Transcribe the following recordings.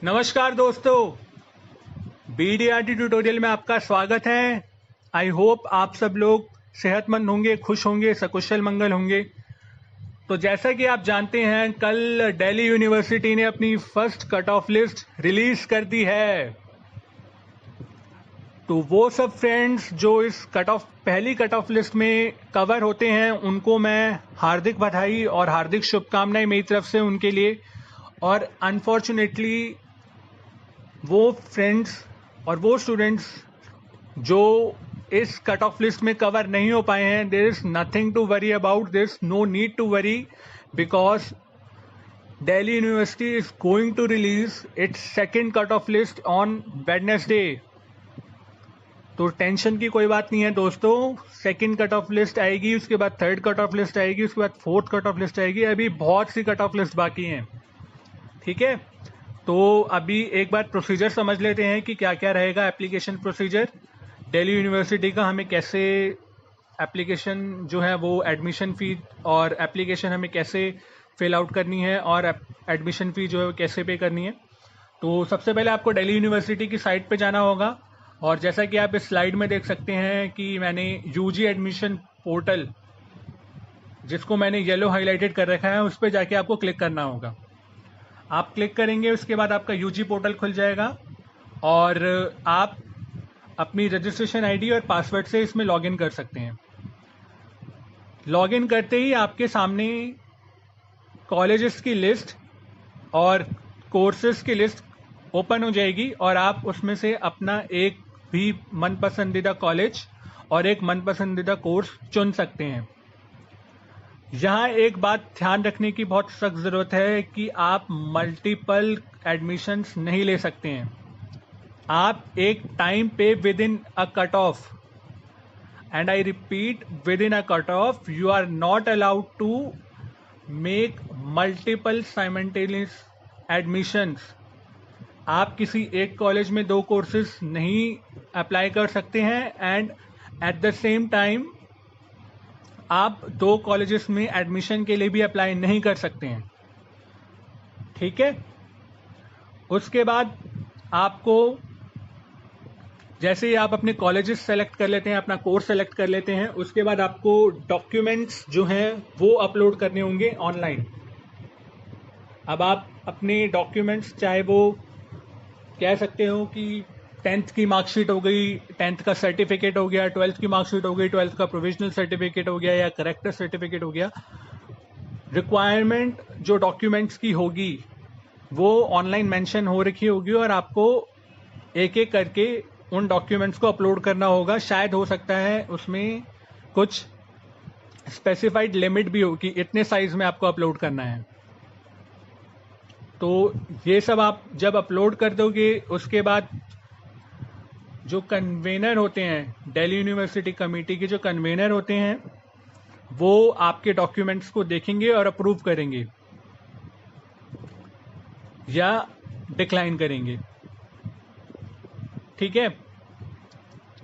नमस्कार दोस्तों, बीडीआरटी ट्यूटोरियल में आपका स्वागत है। आई होप आप सब लोग सेहतमंद होंगे, खुश होंगे, सकुशल मंगल होंगे। तो जैसा कि आप जानते हैं, कल दिल्ली यूनिवर्सिटी ने अपनी first cut off list release कर दी है। तो वो सब फ्रेंड्स जो इस पहली कट ऑफ लिस्ट में कवर होते हैं, उनको मैं हार्दिक बधाई और हार्दिक शुभकामनाएं मेरी तरफ से उनके लिए। और अनफॉर्चुनेटली वो फ्रेंड्स और वो स्टूडेंट्स जो इस कट ऑफ लिस्ट में कवर नहीं हो पाए हैं, there is nothing to worry about this, no need to worry, because Delhi university is going to release its second cut off list on Wednesday. तो टेंशन की कोई बात नहीं है दोस्तों। सेकेंड कट ऑफ लिस्ट आएगी, उसके बाद थर्ड कट ऑफ लिस्ट आएगी, उसके बाद फोर्थ कट ऑफ लिस्ट आएगी। अभी बहुत सी कट ऑफ लिस्ट बाकी हैं, ठीक है। तो अभी एक बार प्रोसीजर समझ लेते हैं कि क्या क्या रहेगा एप्लीकेशन प्रोसीजर दिल्ली यूनिवर्सिटी का। हमें कैसे एप्लीकेशन जो है वो एडमिशन फ़ी और एप्लीकेशन हमें कैसे फिल आउट करनी है और एडमिशन फ़ी जो है कैसे पे करनी है। तो सबसे पहले आपको दिल्ली यूनिवर्सिटी की साइट पे जाना होगा, और जैसा कि आप इस स्लाइड में देख सकते हैं कि मैंने यूजी एडमिशन पोर्टल, जिसको मैंने येलो हाईलाइटेड कर रखा है, उस पर जाके आपको क्लिक करना होगा। आप क्लिक करेंगे, उसके बाद आपका यूजी पोर्टल खुल जाएगा और आप अपनी रजिस्ट्रेशन आईडी और पासवर्ड से इसमें लॉगिन कर सकते हैं। लॉगिन करते ही आपके सामने कॉलेजेस की लिस्ट और कोर्सेज की लिस्ट ओपन हो जाएगी और आप उसमें से अपना एक भी मन पसंदीदा कॉलेज और एक मन पसंदीदा कोर्स चुन सकते हैं। यहाँ एक बात ध्यान रखने की बहुत सख्त ज़रूरत है कि आप मल्टीपल एडमिशन्स नहीं ले सकते हैं। आप एक टाइम पे within a cut off, and I repeat, within a cut off, you are not allowed to make multiple simultaneous admissions. आप किसी एक कॉलेज में दो कोर्सेज नहीं अप्लाई कर सकते हैं, and at the same time आप दो कॉलेजेस में एडमिशन के लिए भी अप्लाई नहीं कर सकते हैं, ठीक है। उसके बाद आपको, जैसे ही आप अपने कॉलेजेस सेलेक्ट कर लेते हैं, अपना कोर्स सेलेक्ट कर लेते हैं, उसके बाद आपको डॉक्यूमेंट्स जो हैं वो अपलोड करने होंगे ऑनलाइन। अब आप अपने डॉक्यूमेंट्स, चाहे वो कह सकते हो कि 10th की मार्कशीट हो गई, 10th का सर्टिफिकेट हो गया, 12th की मार्कशीट हो गई, 12th का प्रोविजनल सर्टिफिकेट हो गया या करेक्टर सर्टिफिकेट हो गया, रिक्वायरमेंट जो डॉक्यूमेंट्स की होगी वो ऑनलाइन मेंशन हो रखी होगी और आपको एक एक करके उन डॉक्यूमेंट्स को अपलोड करना होगा। शायद हो सकता है उसमें कुछ स्पेसिफाइड लिमिट भी हो कि इतने साइज में आपको अपलोड करना है। तो ये सब आप जब अपलोड कर दोगे, उसके बाद जो कन्वेनर होते हैं, दिल्ली यूनिवर्सिटी कमेटी के जो कन्वेनर होते हैं, वो आपके डॉक्यूमेंट्स को देखेंगे और अप्रूव करेंगे या डिक्लाइन करेंगे, ठीक है।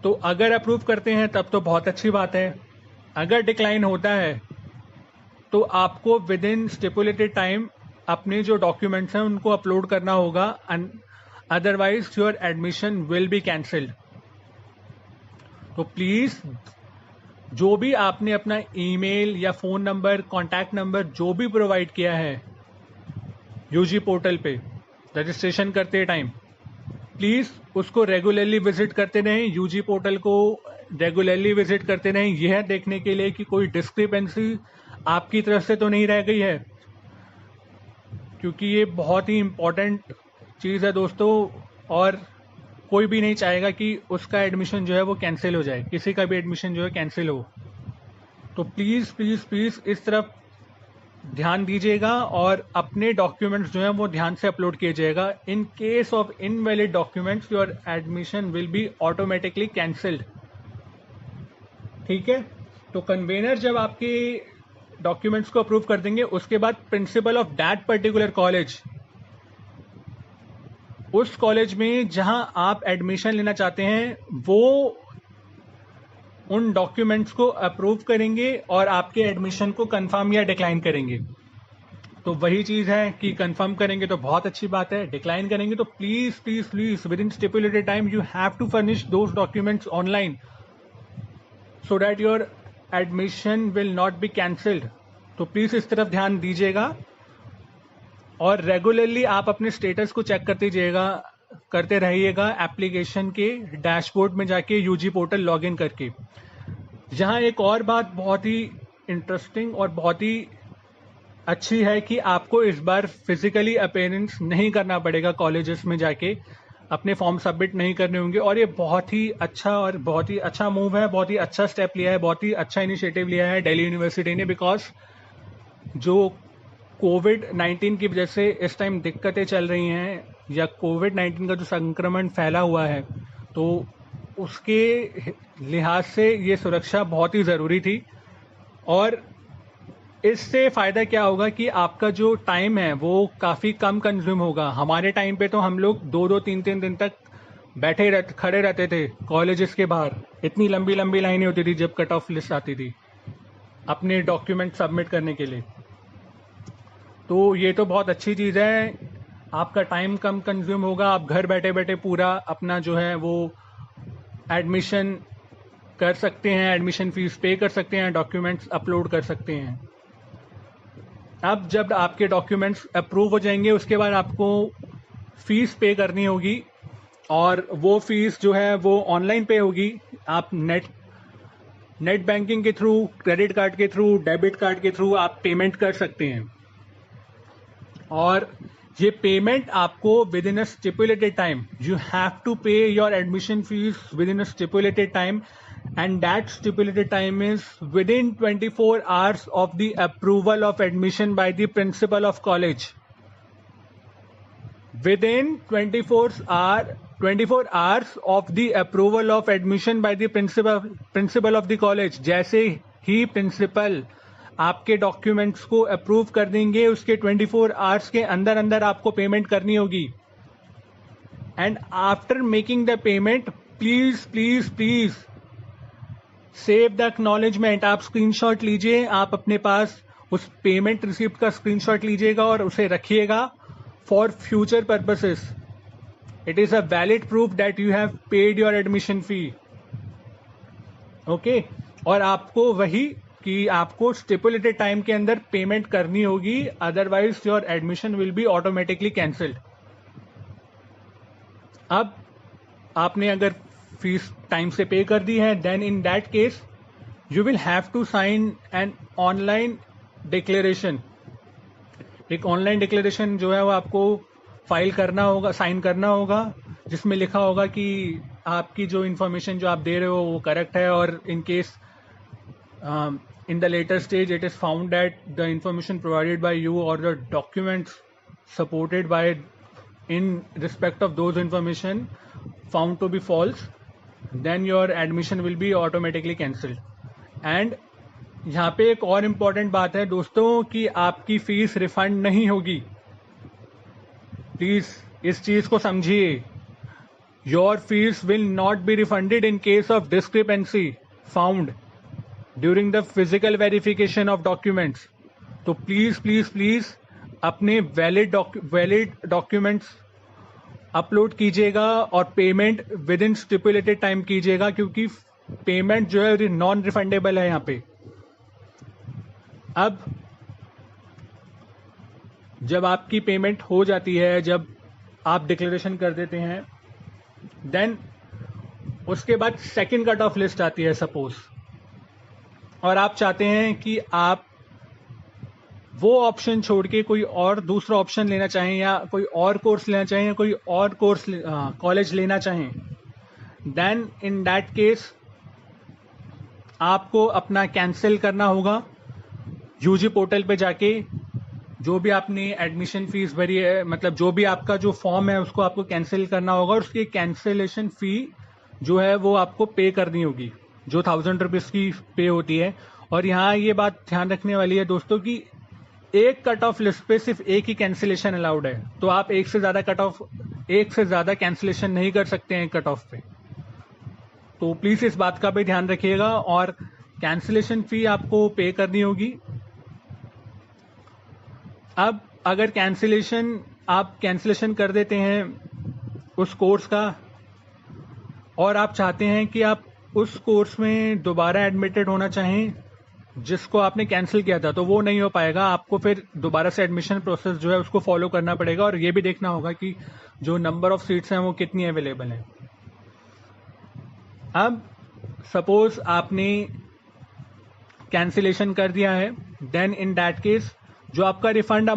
तो अगर अप्रूव करते हैं तब तो बहुत अच्छी बात है। अगर डिक्लाइन होता है तो आपको विद इन स्टिपुलेटेड टाइम अपने जो डॉक्यूमेंट्स हैं उनको अपलोड करना होगा, otherwise your admission will be cancelled. तो प्लीज, जो भी आपने अपना ईमेल या फोन नंबर, कॉन्टैक्ट नंबर जो भी प्रोवाइड किया है यूजी पोर्टल पे रजिस्ट्रेशन करते टाइम, प्लीज उसको रेगुलरली विजिट करते रहें। यूजी पोर्टल को रेगुलरली विजिट करते रहें, यह देखने के लिए कि कोई डिस्क्रिपेंसी आपकी तरफ से तो नहीं रह गई है, क्योंकि ये बहुत ही इंपॉर्टेंट चीज़ है दोस्तों। और कोई भी नहीं चाहेगा कि उसका एडमिशन जो है वो कैंसिल हो जाए, किसी का भी एडमिशन जो है कैंसिल हो। तो प्लीज़ प्लीज़ प्लीज़ इस तरफ ध्यान दीजिएगा और अपने डॉक्यूमेंट्स जो हैं वो ध्यान से अपलोड कीजिएगा। In case of invalid documents, your admission will be automatically cancelled, ठीक है। तो कन्वेनर जब आपके डॉक्यूमेंट्स को अप्रूव कर देंगे, उसके बाद principle of that particular college, उस कॉलेज में जहां आप एडमिशन लेना चाहते हैं, वो उन डॉक्यूमेंट्स को अप्रूव करेंगे और आपके एडमिशन को कंफर्म या डिक्लाइन करेंगे। तो वही चीज है कि कंफर्म करेंगे तो बहुत अच्छी बात है, डिक्लाइन करेंगे तो please please please within stipulated time you have to furnish those documents online so that your admission will not be cancelled. तो प्लीज इस तरफ ध्यान दीजिएगा और रेगुलरली आप अपने स्टेटस को चेक करते रहिएगा एप्लीकेशन के डैशबोर्ड में जाके यूजी पोर्टल लॉगिन करके। यहाँ एक और बात बहुत ही इंटरेस्टिंग और बहुत ही अच्छी है कि आपको इस बार फिजिकली अपीयरेंस नहीं करना पड़ेगा कॉलेजेस में जाके, अपने फॉर्म सबमिट नहीं करने होंगे। और ये बहुत ही अच्छा मूव है, बहुत ही अच्छा स्टेप लिया है, बहुत ही अच्छा इनिशिएटिव लिया है दिल्ली यूनिवर्सिटी ने। बिकॉज जो कोविड-19 की वजह से इस टाइम दिक्कतें चल रही हैं या कोविड-19 का जो संक्रमण फैला हुआ है, तो उसके लिहाज से ये सुरक्षा बहुत ही ज़रूरी थी। और इससे फ़ायदा क्या होगा कि आपका जो टाइम है वो काफ़ी कम कंज्यूम होगा। हमारे टाइम पे तो हम लोग 2-2 3-3 दिन तक खड़े रहते थे कॉलेजेस के बाहर, इतनी लंबी लंबी लाइनें होती थी जब कट ऑफ लिस्ट आती थी अपने डॉक्यूमेंट सबमिट करने के लिए। तो ये तो बहुत अच्छी चीज़ है, आपका टाइम कम कंज्यूम होगा, आप घर बैठे बैठे पूरा अपना जो है वो एडमिशन कर सकते हैं, एडमिशन फीस पे कर सकते हैं, डॉक्यूमेंट्स अपलोड कर सकते हैं। अब जब आपके डॉक्यूमेंट्स अप्रूव हो जाएंगे उसके बाद आपको फीस पे करनी होगी और वो फीस जो है वो ऑनलाइन पे होगी। आप नेट बैंकिंग के थ्रू, क्रेडिट कार्ड के थ्रू, डेबिट कार्ड के थ्रू आप पेमेंट कर सकते हैं। और ये पेमेंट आपको within a stipulated time, you have to pay your admission fees within a stipulated time, and that stipulated time is within 24 hours of the approval of admission by the principal of college. Within 24 hours of the approval of admission by the principal of the college, जैसे ही principal आपके documents को approve कर देंगे उसके 24 hours के अंदर अंदर आपको पेमेंट करनी होगी। And after making the payment please please please save the acknowledgement. आप स्क्रीनशॉट लीजिए, आप अपने पास उस पेमेंट रिसिप्ट का स्क्रीनशॉट लीजिएगा और उसे रखिएगा for future purposes. It is a valid proof that you have paid your admission fee. Okay, और आपको वही कि आपको स्टिपुलेटेड टाइम के अंदर पेमेंट करनी होगी, otherwise your admission will be automatically cancelled. अब आपने अगर फीस टाइम से पे कर दी है, then in that case you will have to sign an online declaration. एक ऑनलाइन डिक्लेरेशन जो है वो आपको फाइल करना होगा, साइन करना होगा, जिसमें लिखा होगा कि आपकी जो इन्फॉर्मेशन जो आप दे रहे हो वो करेक्ट है, और in case in the later stage it is found that the information provided by you or the documents supported by in respect of those information found to be false, then your admission will be automatically cancelled. And यहाँ पे एक और important बात है दोस्तों कि आपकी fees refund नहीं होगी। प्लीज इस चीज को समझिए। Your fees will not be refunded in case of discrepancy found during the physical verification of documents. तो प्लीज प्लीज प्लीज अपने वैलिड डॉक्यूमेंट्स अपलोड कीजिएगा और payment with in stipulated time कीजिएगा, क्योंकि पेमेंट जो है नॉन रिफंडेबल है यहाँ पे। अब जब आपकी पेमेंट हो जाती है, जब आप डिक्लेरेशन कर देते हैं, देन उसके बाद सेकंड कट ऑफ लिस्ट आती है सपोज, और आप चाहते हैं कि आप वो ऑप्शन छोड़ के कोई और दूसरा ऑप्शन लेना चाहें, या कोई और कोर्स लेना चाहें, या कोई और कोर्स कॉलेज लेना चाहें, देन इन दैट केस आपको अपना कैंसिल करना होगा यूजी पोर्टल पे जाके। जो भी आपने एडमिशन फीस भरी है, मतलब जो भी आपका जो फॉर्म है उसको आपको कैंसिल करना होगा, और उसकी कैंसिलेशन फी जो है वो आपको पे करनी होगी, जो 1000 रुपीज की पे होती है। और यहाँ ये बात ध्यान रखने वाली है दोस्तों कि एक कट ऑफ लिस्ट पे सिर्फ एक ही कैंसिलेशन अलाउड है, तो आप एक से ज्यादा कैंसिलेशन नहीं कर सकते हैं कट ऑफ पे। तो प्लीज इस बात का भी ध्यान रखिएगा, और कैंसिलेशन फी आपको पे करनी होगी। अब अगर आप कैंसिलेशन कर देते हैं उस कोर्स का और आप चाहते हैं कि आप उस कोर्स में दोबारा एडमिटेड होना चाहें जिसको आपने कैंसिल किया था, तो वो नहीं हो पाएगा। आपको फिर दोबारा से एडमिशन प्रोसेस जो है उसको फॉलो करना पड़ेगा और ये भी देखना होगा कि जो नंबर ऑफ सीट्स हैं वो कितनी अवेलेबल हैं। अब सपोज आपने कैंसिलेशन कर दिया है, देन इन दैट केस जो आपका रिफंड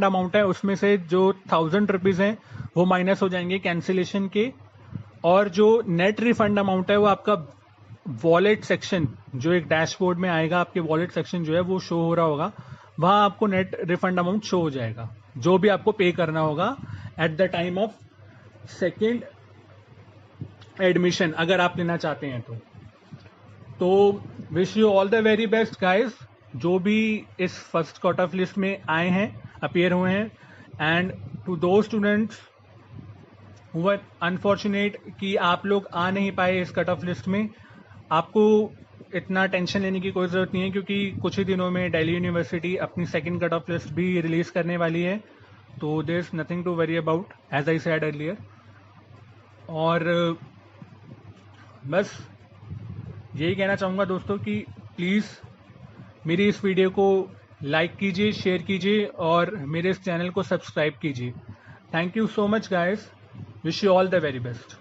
अमाउंट है उसमें से जो 1000 रुपीज हैं वो माइनस हो जाएंगे कैंसिलेशन के, और जो नेट रिफंड अमाउंट है वो आपका वॉलेट सेक्शन, जो एक डैशबोर्ड में आएगा आपके वॉलेट सेक्शन जो है वो शो हो रहा होगा, वहां आपको नेट रिफंड अमाउंट शो हो जाएगा जो भी आपको पे करना होगा at the time of second admission, अगर आप लेना चाहते हैं तो wish you all the very best guys, जो भी इस फर्स्ट कट ऑफ लिस्ट में आए हैं, अपीयर हुए हैं, एंड टू दो स्टूडेंट्स हु वर अनफॉर्चुनेट कि आप लोग आ नहीं पाए इस कट ऑफ लिस्ट में, आपको इतना टेंशन लेने की कोई जरूरत नहीं है, क्योंकि कुछ ही दिनों में दिल्ली यूनिवर्सिटी अपनी सेकंड कट ऑफ लिस्ट भी रिलीज करने वाली है, तो there is nothing to worry about as I said earlier. और बस यही कहना चाहूँगा दोस्तों कि प्लीज़ मेरी इस वीडियो को लाइक कीजिए, शेयर कीजिए और मेरे इस चैनल को सब्सक्राइब कीजिए। Thank you so much guys, wish you all the very best.